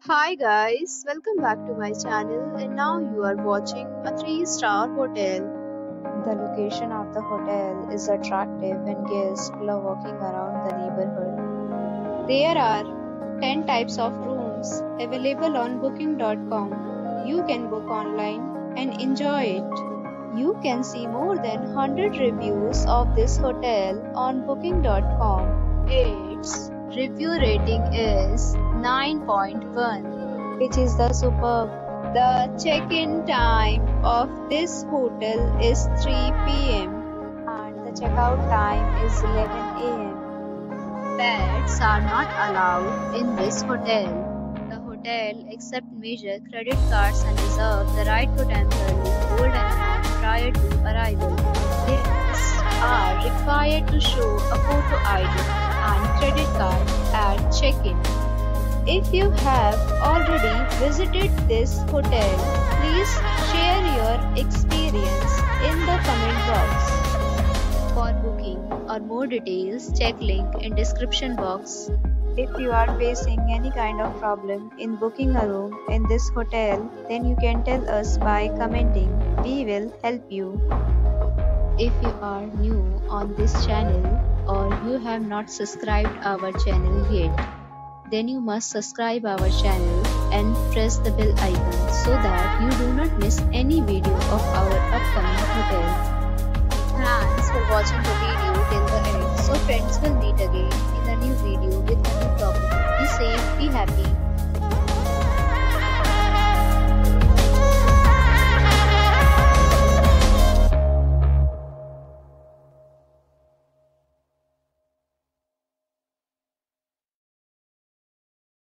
Hi guys, welcome back to my channel and now you are watching a 3-star hotel. The location of the hotel is attractive and guests love walking around the neighborhood. There are 10 types of rooms available on booking.com. You can book online and enjoy it. You can see more than 100 reviews of this hotel on booking.com. Its review rating is 9.1, which is the superb. The check-in time of this hotel is 3 p.m. and the checkout time is 11 a.m. Pets are not allowed in this hotel. The hotel accepts major credit cards and reserves the right to temporarily hold an amount prior to arrival. Guests are required to show a photo ID and credit card at check-in. If you have already visited this hotel, please share your experience in the comment box. For booking or more details, check link in description box. If you are facing any kind of problem in booking a room in this hotel, then you can tell us by commenting. We will help you. If you are new on this channel or you have not subscribed our channel yet, then you must subscribe our channel and press the bell icon so that you do not miss any video of our upcoming hotel. Thanks for watching the video till the end. So friends, will meet again in a new video with a new topic. Be safe, be happy.